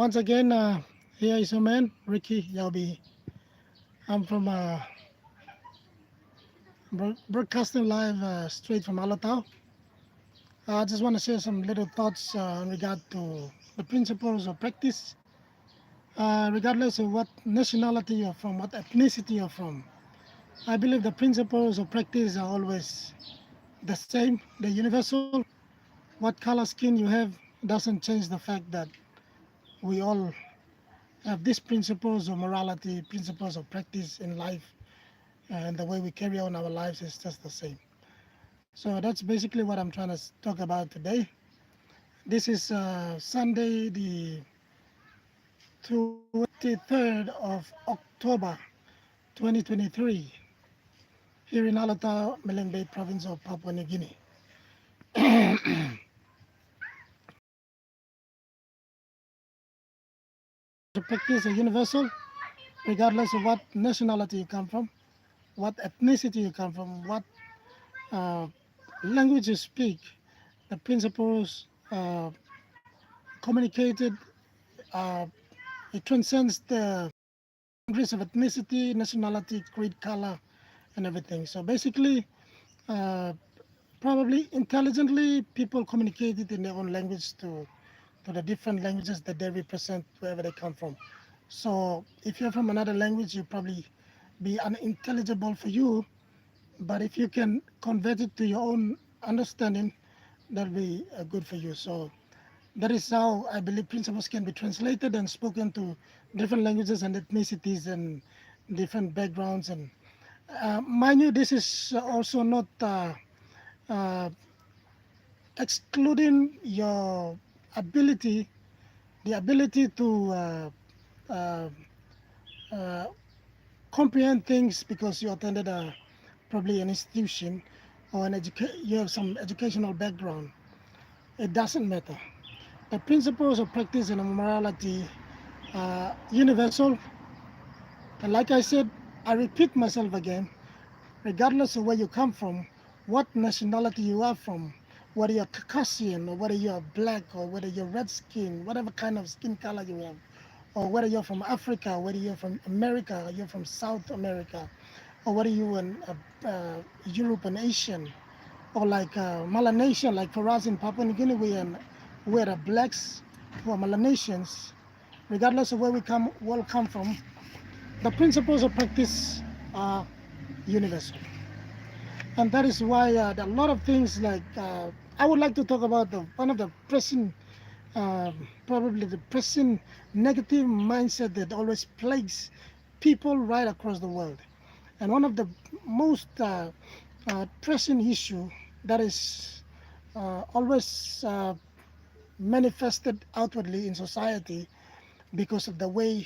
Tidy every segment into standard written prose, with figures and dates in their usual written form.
Once again, here is your man, Ricky Yalbi. I'm from broadcasting live straight from Alatau. I just want to share some little thoughts in regard to the principles of practice, regardless of what nationality you're from, what ethnicity you're from. I believe the principles of practice are always the same, they're universal. What color skin you have doesn't change the fact that we all have these principles of morality, principles of practice in life, and the way we carry on our lives is just the same. So that's basically what I'm trying to talk about today. This is Sunday, the 23rd of October 2023, here in Alata, Malay province of Papua New Guinea. The practice are universal, regardless of what nationality you come from, what ethnicity you come from, what uh, language you speak. The principles communicated, uh, it transcends the boundaries of ethnicity, nationality, creed, color, and everything. So basically, uh, probably intelligently, people communicated in their own language to the different languages that they represent wherever they come from. So if you're from another language, you probably be unintelligible for you, but if you can convert it to your own understanding, that'll be good for you. So that is how I believe principles can be translated and spoken to different languages and ethnicities and different backgrounds. And mind you, this is also not uh, excluding your ability, the ability to uh, uh, comprehend things because you attended probably an institution or you have some educational background. It doesn't matter. The principles of practice and morality are universal. And like I said, I repeat myself again, regardless of where you come from, what nationality you are from, whether you're Caucasian or whether you're black or whether you're red skin, whatever kind of skin color you have, or whether you're from Africa, whether you're from America, or you're from South America, or whether you're in Europe and Asian, or like Melanesian, like for us in Papua New Guinea, we're the blacks who are Melanesians, regardless of where we come from, the principles of practice are universal. And that is why a lot of things like I would like to talk about one of the pressing, probably the pressing negative mindset that always plagues people right across the world. And one of the most pressing issue that is always manifested outwardly in society because of the way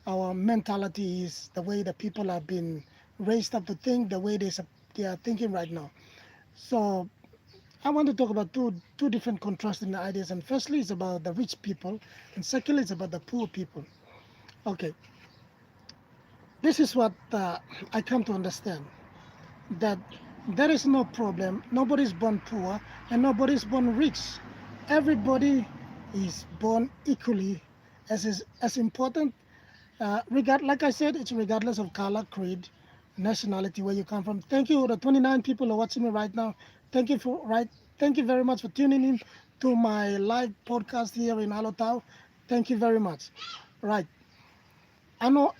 our mentality is, the way the people have been raised up to think, the way they are thinking right now. So I want to talk about two different contrasting ideas. And firstly, it's about the rich people, and secondly, it's about the poor people. Okay, this is what I come to understand, that there is no problem. Nobody's born poor and nobody's born rich. Everybody is born equally as important. Like I said, it's regardless of color, creed, nationality, where you come from. Thank you, the 29 people who are watching me right now. Thank you for right. Thank you very much for tuning in to my live podcast here in Alotau. Thank you very much. Right. I know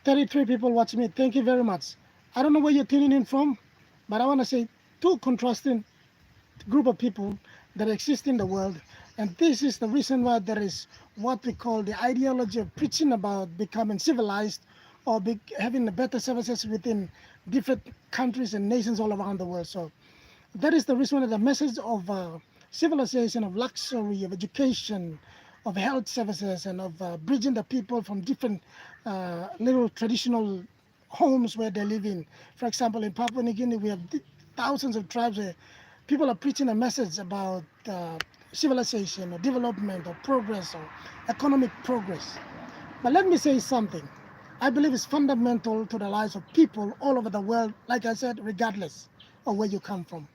33 people watching me. Thank you very much. I don't know where you're tuning in from, but I want to say two contrasting group of people that exist in the world. And this is the reason why there is what we call the ideology of preaching about becoming civilized or having better services within different countries and nations all around the world. So that is the reason why the message of civilization, of luxury, of education, of health services, and of bridging the people from different little traditional homes where they live in. For example, in Papua New Guinea, we have thousands of tribes where people are preaching a message about civilization or development or progress or economic progress. But let me say something. I believe it's fundamental to the lives of people all over the world, like I said, regardless of where you come from.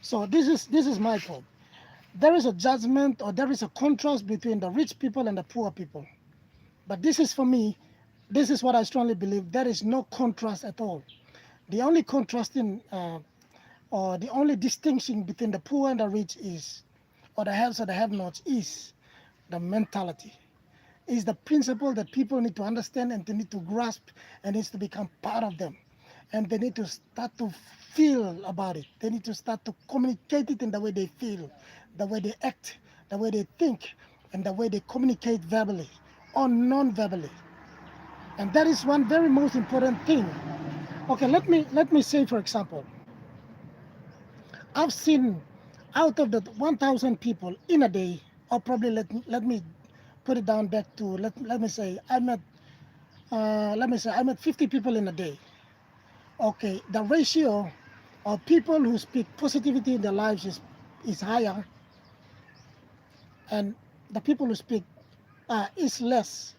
So this is my point. There is a judgment or there is a contrast between the rich people and the poor people. But this is for me, this is what I strongly believe. There is no contrast at all. The only contrasting or the only distinction between the poor and the rich is, or the haves or the have-nots, is the mentality. Is the principle that people need to understand and they need to grasp and needs to become part of them. And they need to start to feel about it. They need to start to communicate it in the way they feel, the way they act, the way they think, and the way they communicate verbally or non-verbally. And that is one very most important thing. Okay, let me say, for example, I've seen out of the 1,000 people in a day, or probably let me put it down back to let me say I met 50 people in a day. Okay, the ratio of people who speak positivity in their lives is higher, and the people who speak is less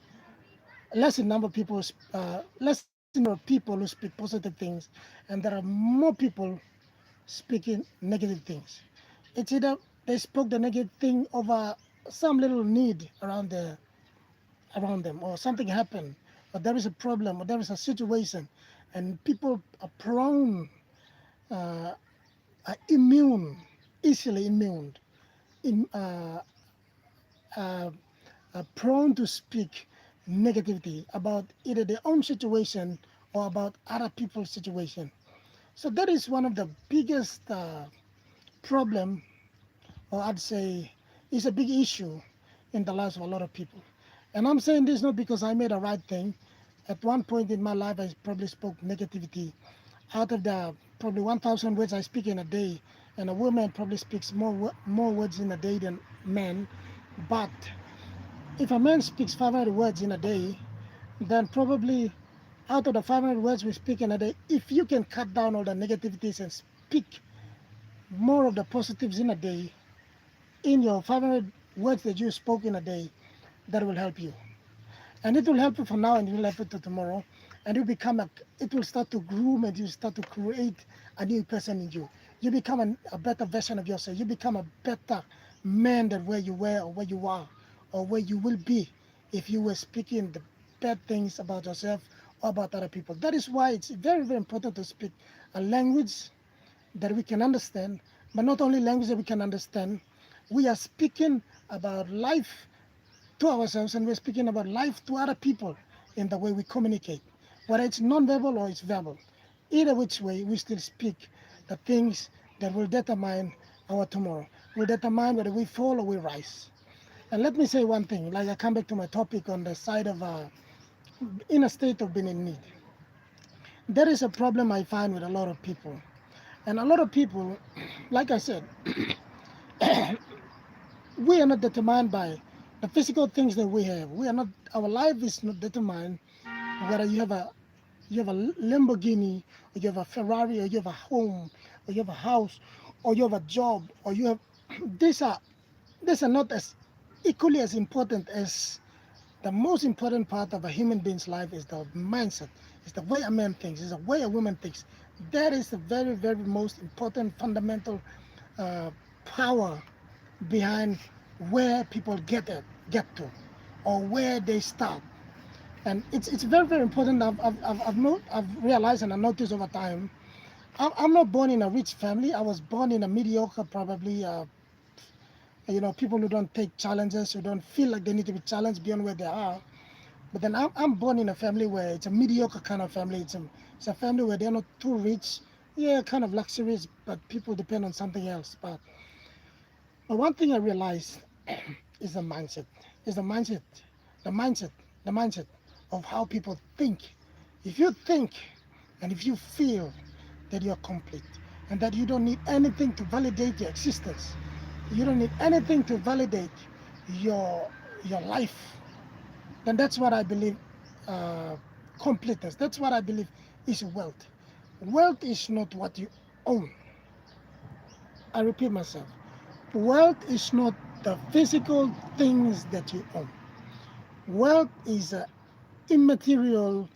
in number of people, less in number of people who speak positive things, and there are more people speaking negative things. It's either they spoke the negative thing over some little need around them, or something happened, or there is a problem, or there is a situation, and people are prone, uh, are immune, easily immune, in, uh, prone to speak negativity about either their own situation or about other people's situation. So that is one of the biggest problem, or I'd say is a big issue in the lives of a lot of people. And I'm saying this not because I made a right thing. At one point in my life, I probably spoke negativity. Out of the probably 1,000 words I speak in a day, and a woman probably speaks more words in a day than men. But if a man speaks 500 words in a day, then probably out of the 500 words we speak in a day, if you can cut down all the negativities and speak more of the positives in a day, in your 500 words that you spoke in a day, that will help you. And it will help you for now and it will help you to tomorrow. And it will start to groom and you start to create a new person in you. You become a better version of yourself. You become a better man than where you were or where you are or where you will be if you were speaking the bad things about yourself or about other people. That is why it's very, very important to speak a language that we can understand, but not only language that we can understand. We are speaking about life to ourselves and we're speaking about life to other people in the way we communicate, whether it's non-verbal or it's verbal. Either which way, we still speak the things that will determine our tomorrow, will determine whether we fall or we rise. And let me say one thing, like I come back to my topic on the side of in a state of being in need. There is a problem I find with a lot of people. And a lot of people, like I said, we are not determined by the physical things that we have. We are not. Our life is not determined whether you have a Lamborghini, or you have a Ferrari, or you have a home, or you have a house, or you have a job, or you have. These are these are not as equally as important as the most important part of a human being's life is the mindset. It's the way a man thinks. It's the way a woman thinks. That is the very, very most important fundamental uh, power behind where people get to, or where they start. And it's very, very important. I've realized and I noticed over time. I'm not born in a rich family. I was born in a mediocre, probably. People who don't take challenges, who don't feel like they need to be challenged beyond where they are. But then I'm born in a family where it's a mediocre kind of family. It's a family where they're not too rich. Yeah, kind of luxuries, but people depend on something else. But one thing I realized is the mindset. Is the mindset, the mindset of how people think. If you think and if you feel that you're complete and that you don't need anything to validate your existence, you don't need anything to validate your your life, then that's what I believe uh, completeness. That's what I believe is wealth. Wealth is not what you own. I repeat myself. Wealth is not the physical things that you own. Wealth is an immaterial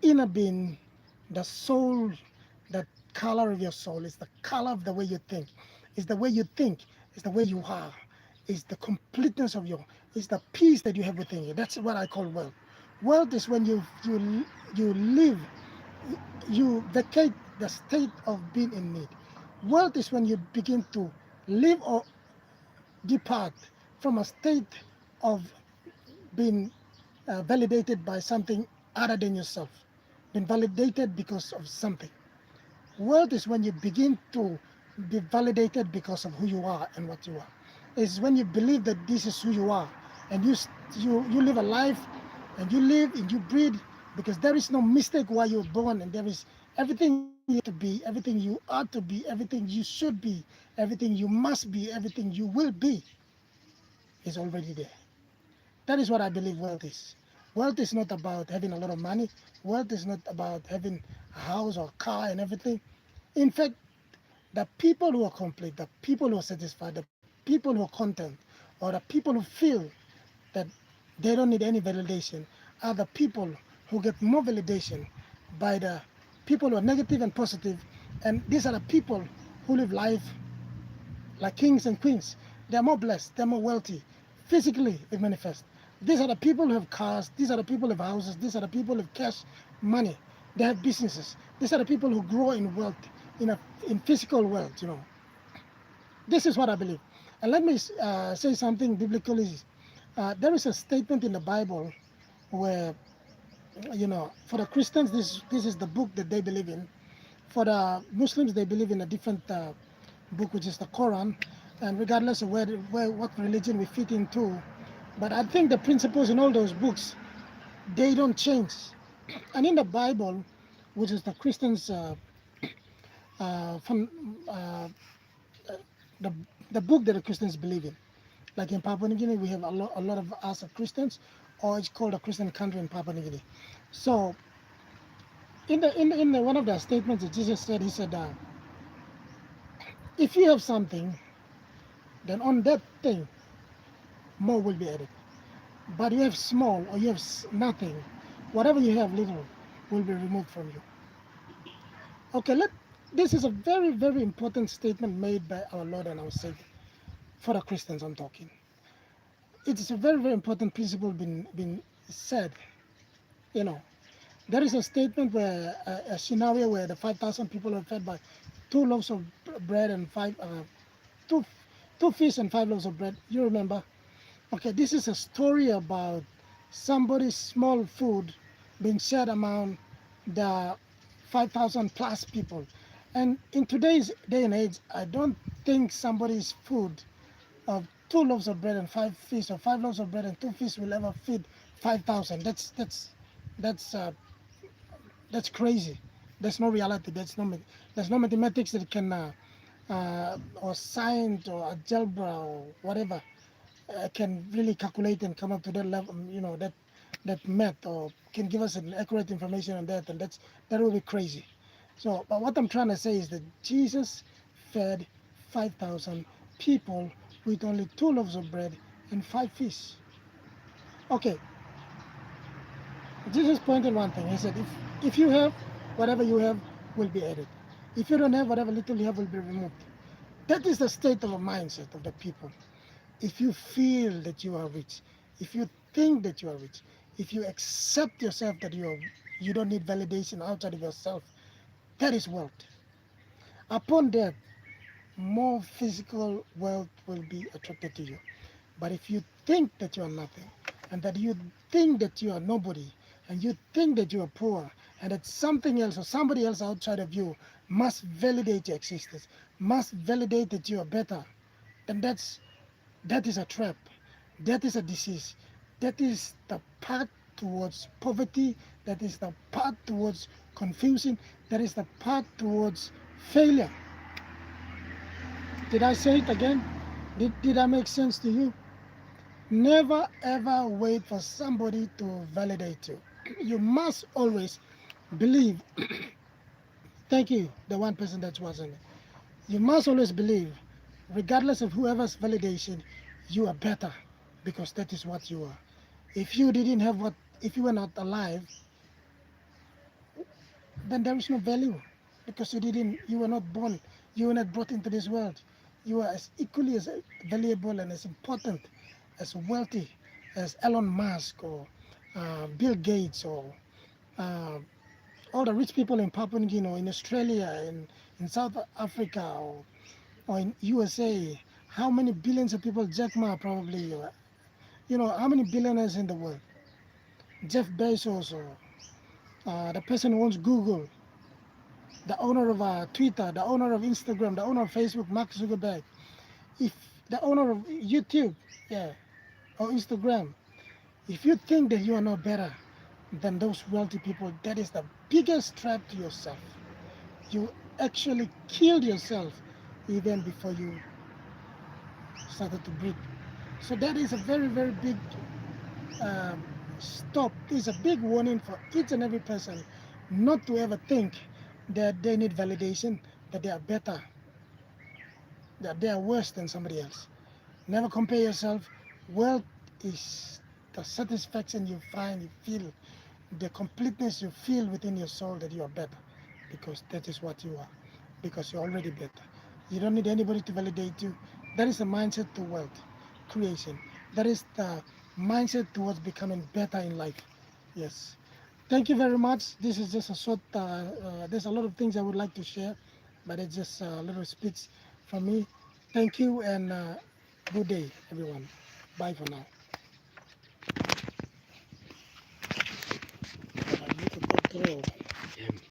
inner being, the soul, the color of your soul. It's the color of the way you think. It's the way you think It's the way you are. It's the completeness of your. It's the peace that you have within you. That's what I call wealth. Wealth is when you live, you vacate the state of being in need. Wealth is when you begin to live or depart from a state of being validated by something other than yourself, been validated because of something. Wealth is when you begin to be validated because of who you are and what you are. It's when you believe that this is who you are, and you live a life, and you live and you breathe, because there is no mistake why you're born, and there is everything you have to be, everything you are to be, everything you should be, everything you must be, everything you will be is already there. That is what I believe wealth is. Wealth is not about having a lot of money. Wealth is not about having a house or a car and everything. In fact, the people who are complete, the people who are satisfied, the people who are content, or the people who feel that they don't need any validation are the people who get more validation by the people who are negative and positive. And these are the people who live life like kings and queens. They're more blessed, they're more wealthy. Physically, they manifest. These are the people who have cars, these are the people who have houses, these are the people who have cash, money. They have businesses. These are the people who grow in wealth, in physical wealth, This is what I believe. And let me say something biblically. There is a statement in the Bible where, for the Christians, this is the book that they believe in. For the Muslims, they believe in a different book, which is the Quran. And regardless of what religion we fit into, but I think the principles in all those books, they don't change. And in the Bible, which is the Christians' from the the book that the Christians believe in. Like in Papua New Guinea, we have a lot of us are Christians, or it's called a Christian country in Papua New Guinea. So in one of the statements that Jesus said, he said, if you have something, then on that thing more will be added. But you have small or you have nothing, whatever you have little will be removed from you. Okay, this is a very, very important statement made by our Lord and our Savior. For the Christians, I'm talking. It is a very, very important principle been said. You know, there is a statement where a scenario where the 5,000 people are fed by two loaves of bread and two, two fish and five loaves of bread. You remember? Okay, this is a story about somebody's small food being shared among the 5,000 plus people. And in today's day and age, I don't think somebody's food of two loaves of bread and five fish, or five loaves of bread and two fish will ever feed 5,000. That's that's crazy. There's no reality. There's no mathematics that can or science or algebra or whatever can really calculate and come up to that level. That math or can give us an accurate information on that, and that will be crazy. So, but what I'm trying to say is that Jesus fed 5,000 people with only two loaves of bread and five fish. Okay, Jesus pointed one thing. He said, if you have, whatever you have will be added. If you don't have, whatever little you have will be removed. That is the state of a mindset of the people. If you feel that you are rich, if you think that you are rich, if you accept yourself that you don't need validation outside of yourself, that is wealth. Upon that, more physical wealth will be attracted to you. But if you think that you are nothing, and that you think that you are nobody, and you think that you are poor, and that something else or somebody else outside of you must validate your existence, must validate that you are better, then that is a trap. That is a disease. That is the path towards poverty. That is the path towards confusion. That is the path towards failure. Did I say it again? Did that make sense to you? Never ever wait for somebody to validate you. You must always believe. Thank you, the one person that wasn't. You must always believe, regardless of whoever's validation, you are better because that is what you are. If you didn't have what, if you were not alive, then there is no value because you were not born, you were not brought into this world. You are as equally as valuable and as important, as wealthy as Elon Musk or Bill Gates or uh, all the rich people in Papua New Guinea or in Australia, in South Africa or in USA. How many billions of people, Jack Ma probably, how many billionaires in the world? Jeff Bezos or the person who owns Google, the owner of Twitter, the owner of Instagram, the owner of Facebook, Mark Zuckerberg, if the owner of YouTube, yeah, or Instagram, if you think that you are not better than those wealthy people, that is the biggest trap to yourself. You actually killed yourself even before you started to breathe. So that is a very, very big um, stop. It's a big warning for each and every person not to ever think that they need validation, that they are better, that they are worse than somebody else. Never compare yourself. Wealth is the satisfaction you find, you feel, the completeness you feel within your soul that you are better, because that is what you are, because you're already better. You don't need anybody to validate you. That is the mindset to wealth creation. That is the mindset towards becoming better in life. Yes. Thank you very much. This is just a short, there's a lot of things I would like to share, but it's just a little speech from me. Thank you and good day, everyone. Bye for now. You could go through.